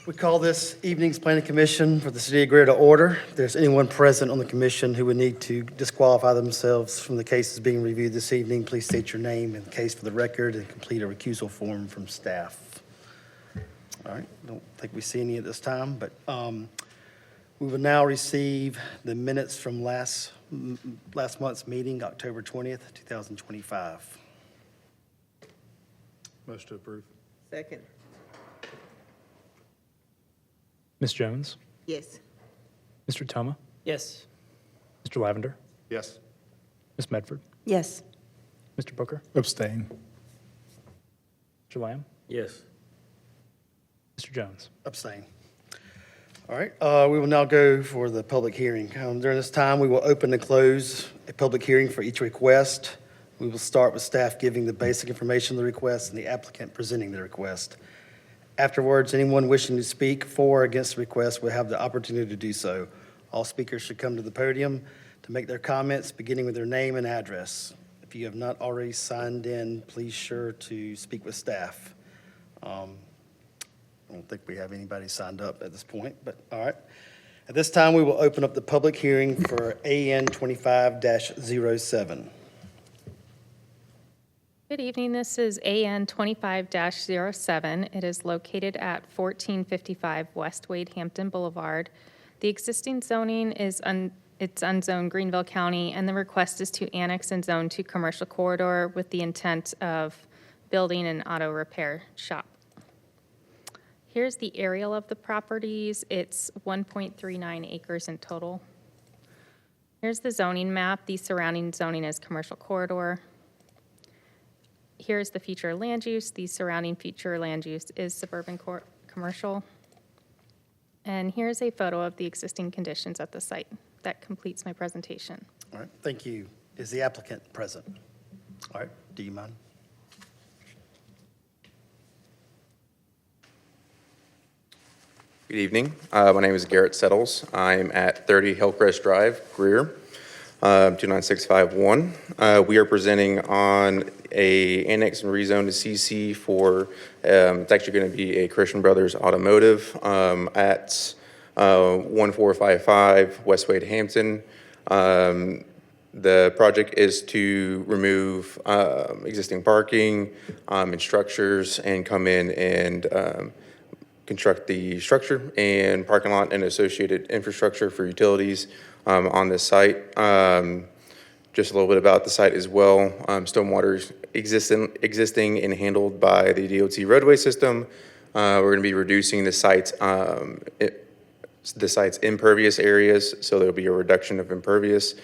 We call this evening's planning commission for the City of Greer to order. If there's anyone present on the commission who would need to disqualify themselves from the cases being reviewed this evening, please state your name and case for the record and complete a recusal form from staff. All right, don't think we see any at this time, but we will now receive the minutes from last month's meeting, October 20th, 2025. Motion to approve. Second. Ms. Jones? Yes. Mr. Toma? Yes. Mr. Lavender? Yes. Ms. Medford? Yes. Mr. Booker? Abstain. Mr. Lamb? Yes. Mr. Jones? Abstain. All right, we will now go for the public hearing. During this time, we will open and close a public hearing for each request. We will start with staff giving the basic information of the request and the applicant presenting the request. Afterwards, anyone wishing to speak for or against the request will have the opportunity to do so. All speakers should come to the podium to make their comments, beginning with their name and address. If you have not already signed in, please sure to speak with staff. I don't think we have anybody signed up at this point, but all right. At this time, we will open up the public hearing for AN 25-07. Good evening. This is AN 25-07. It is located at 1455 West Wade Hampton Boulevard. The existing zoning is it's unzoned Greenville County, and the request is to annex and zone to commercial corridor with the intent of building an auto repair shop. Here's the aerial of the properties. It's 1.39 acres in total. Here's the zoning map. The surrounding zoning is commercial corridor. Here's the future land use. The surrounding future land use is suburban commercial. And here's a photo of the existing conditions at the site. That completes my presentation. All right, thank you. Is the applicant present? All right, do you mind? Good evening. My name is Garrett Settles. I'm at 30 Hillcrest Drive, Greer, 29651. We are presenting on a annex and rezone to CC for, it's actually going to be a Christian Brothers Automotive at 1455 West Wade Hampton. The project is to remove existing parking and structures and come in and construct the structure and parking lot and associated infrastructure for utilities on this site. Just a little bit about the site as well. Stormwater is existing and handled by the DOT roadway system. We're going to be reducing the site's impervious areas, so there'll be a reduction of impervious,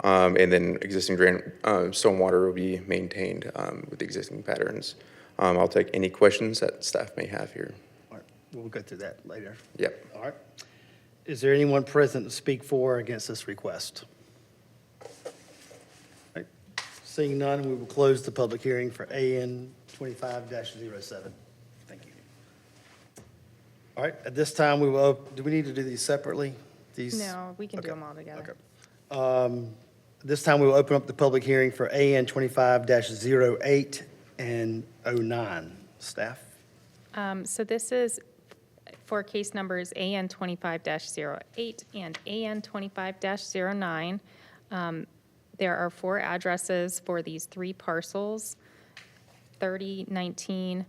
and then existing stormwater will be maintained with existing patterns. I'll take any questions that staff may have here. All right, we'll go through that later. Yep. All right. Is there anyone present to speak for or against this request? All right. Seeing none, we will close the public hearing for AN 25-07. Thank you. All right, at this time, we will, do we need to do these separately? These? No, we can do Okay. them all together. Okay. This time, we will open up the public hearing for AN 25-08 and 09. Staff? So this is for case numbers AN 25-08 and AN 25-09. There are 4 addresses for these 3 parcels: 3019,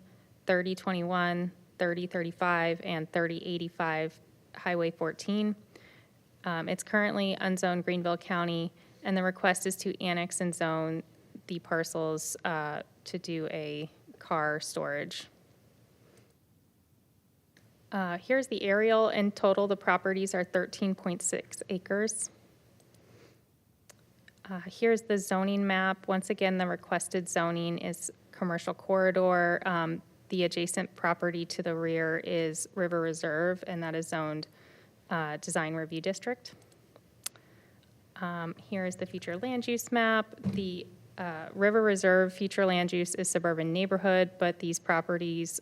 3021, 3035, and 3085 Highway 14. It's currently unzoned Greenville County, and the request is to annex and zone the parcels to do a car storage. Here's the aerial. In total, the properties are 13.6 acres. Here's the zoning map. Once again, the requested zoning is commercial corridor. The adjacent property to the rear is River Reserve, and that is zoned Design Review District. Here is the future land use map. The River Reserve future land use is suburban neighborhood, but these properties,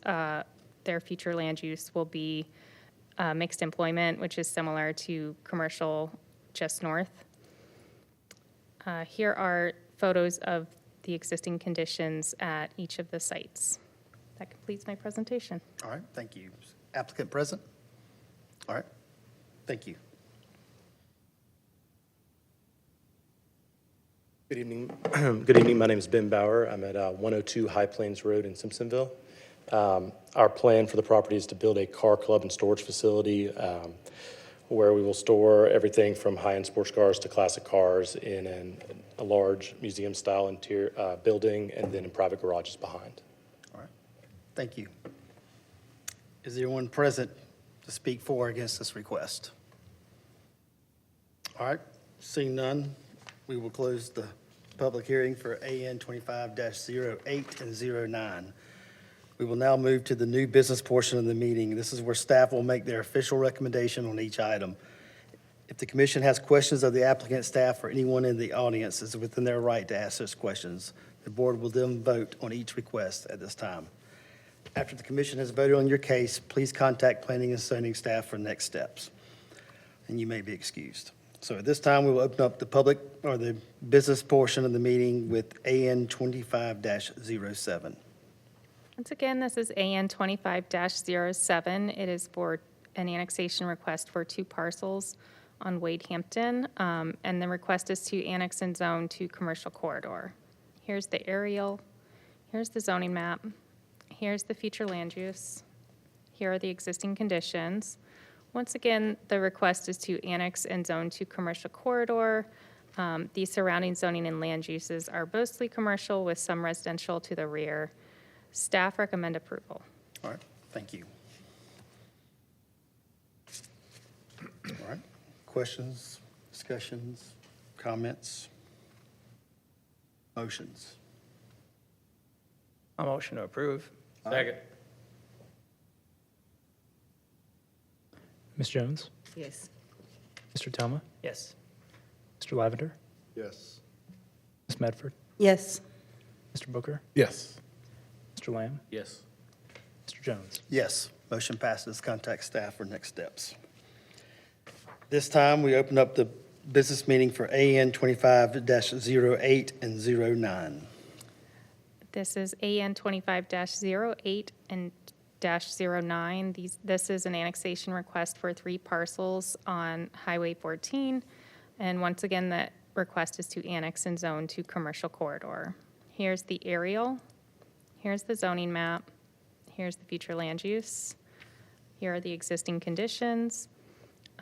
their future land use will be mixed employment, which is similar to commercial just north. Here are photos of the existing conditions at each of the sites. That completes my presentation. All right, thank you. Applicant present? All right, thank you. Good evening. Good evening. My name is Ben Bauer. I'm at 102 High Plains Road in Simpsonville. Our plan for the property is to build a car club and storage facility where we will store everything from high-end sports cars to classic cars in a large museum-style interior building and then in private garages behind. All right, thank you. Is there anyone present to speak for or against this request? All right, seeing none, we will close the public hearing for AN 25-08 and 09. We will now move to the new business portion of the meeting. This is where staff will make their official recommendation on each item. If the commission has questions of the applicant, staff, or anyone in the audience, is within their right to ask those questions. The board will then vote on each request at this time. After the commission has voted on your case, please contact planning and zoning staff for next steps, and you may be excused. So at this time, we will open up the public or the business portion of the meeting with AN 25-07. Once again, this is AN 25-07. It is for an annexation request for 2 parcels on Wade Hampton, and the request is to annex and zone to commercial corridor. Here's the aerial, here's the zoning map, here's the future land use, here are the existing conditions. Once again, the request is to annex and zone to commercial corridor. The surrounding zoning and land uses are mostly commercial with some residential to the rear. Staff recommend approval. All right, thank you. All right, questions, discussions, comments, motions? A motion to approve. Second. Ms. Jones? Yes. Mr. Toma? Yes. Mr. Lavender? Yes. Ms. Medford? Yes. Mr. Booker? Yes. Mr. Lamb? Yes. Mr. Jones? Yes, motion passes. Contact staff for next steps. This time, we open up the business meeting for AN 25-08 and 09. This is AN 25-08 and -09. This is an annexation request for 3 parcels on Highway 14. And once again, the request is to annex and zone to commercial corridor. Here's the aerial, here's the zoning map, here's the future land use, here are the existing conditions.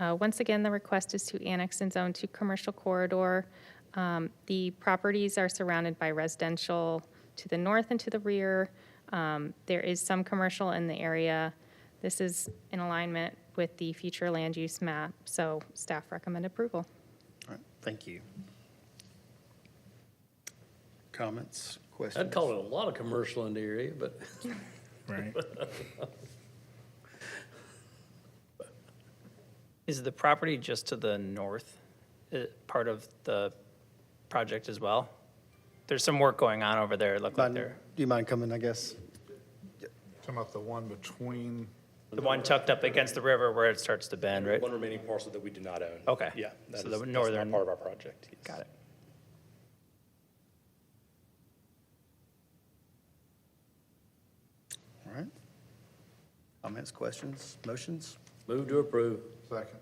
Once again, the request is to annex and zone to commercial corridor. The properties are surrounded by residential to the north and to the rear. There is some commercial in the area. This is in alignment with the future land use map, so staff recommend approval. All right, thank you. Comments, questions? I'd call it a lot of commercial in the area, but Right. Is the property just to the north part of the project as well? There's some work going on over there, it looked like Do there. you mind coming, I guess? Talking about the one between, The one tucked up against the river where it starts to bend, right? One remaining parcel that we do not own. Okay. Yeah. that So is- the that's not northern- part of our project. Yes. Got it. All right. Comments, questions, motions? move to approve. second,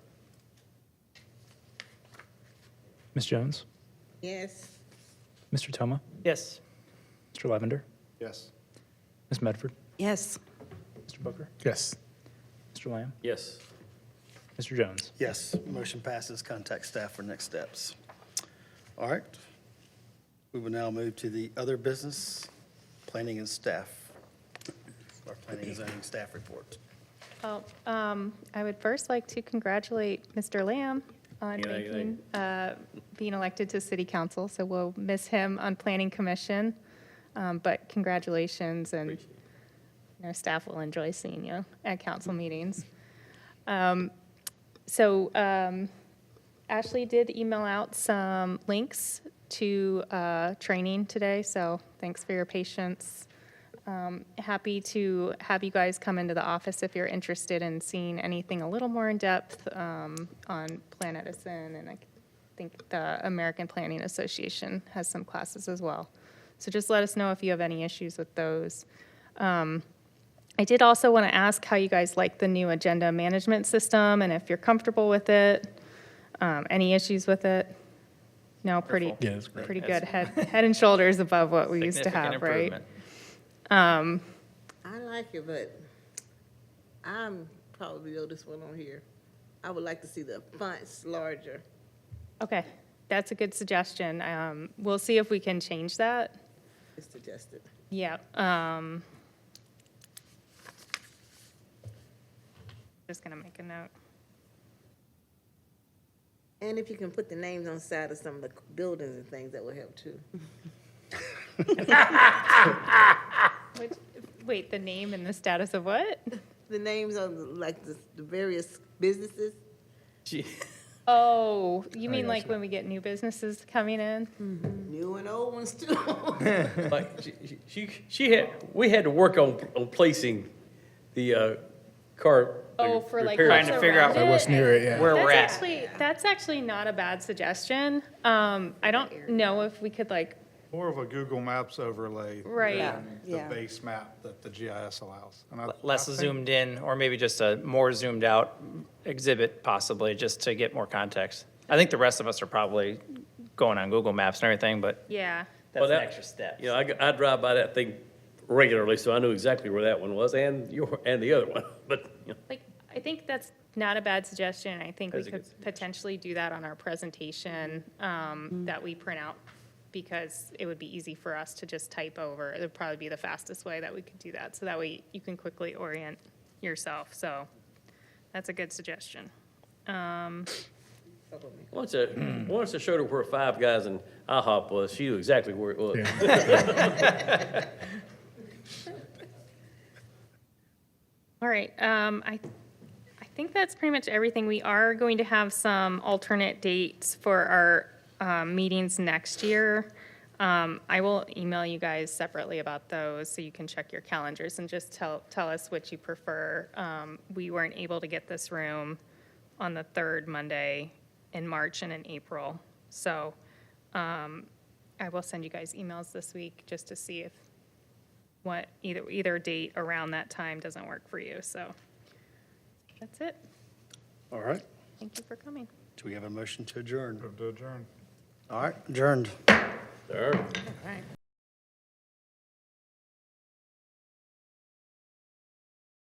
Ms. Jones? Yes. Mr. Toma? Yes. Mr. Lavender? yes. Ms. Medford? Yes. Mr. Booker? Yes. Mr. Lamb? Yes. Mr. Jones? Yes, motion passes. Contact staff for next steps. All right. We will now move to the other business, planning and staff. Our planning and zoning staff report. Well, I would first like to congratulate Mr. Lamb on being elected to city council, so we'll miss him on planning commission, but congratulations, and you know, staff will enjoy seeing you at council meetings. So Ashley did email out some links to training today, so thanks for your patience. Happy to have you guys come into the office if you're interested in seeing anything a little more in depth on Plan Edison, and I think the American Planning Association has some classes as well. So just let us know if you have any issues with those. I did also want to ask how you guys like the new agenda management system and if you're comfortable with it. Any issues with it? No, pretty, Yeah, it's great. pretty It's- good. Head and shoulders above what we used to Significant have, right? improvement. I like it, but I'm probably the oldest one on here. I would like to see the fonts larger. Okay, that's a good suggestion. We'll see if we can change that. It's suggested. Yeah. Just gonna make a note. And if you can put the names on the side of some of the buildings and things, that would help too. Wait, the name and the status of what? The names of like the various businesses. Oh, you mean like when we get new businesses coming in? New and old ones too. Like, we had to work on placing the car. Oh, for like repair- Trying to figure out around what's it? near it, yeah. Where we're That's at. that's actually not a bad suggestion. I don't know if we could like, More of a Google Maps overlay. Right. than Yeah. The base map that the GIS allows. And Less I think- zoomed in, or maybe just a more zoomed out exhibit possibly, just to get more context. I think the rest of us are probably going on Google Maps and everything, but yeah. that's Well, an that- extra step. You know, I drive by that thing regularly, so I knew exactly where that one was and the other one, but, you know. Like, I think that's not a bad suggestion. I think we That's a could good suggestion. potentially do that on our presentation that we print out because it would be easy for us to just type over. It would probably be the fastest way that we could do that. So that way you can quickly orient yourself. So that's a good suggestion. Once I showed her where Five Guys and IHOP was, she knew exactly where it was. All right, I think that's pretty much everything. We are going to have some alternate dates for our meetings next year. I will email you guys separately about those, so you can check your calendars and just tell us what you prefer. We weren't able to get this room on the third Monday in March and in April. So I will send you guys emails this week just to see if either date around that time doesn't work for you. So that's it. All right. Thank you for coming. Do we have a motion to adjourn? Move to adjourn. All right, adjourned. There. Right.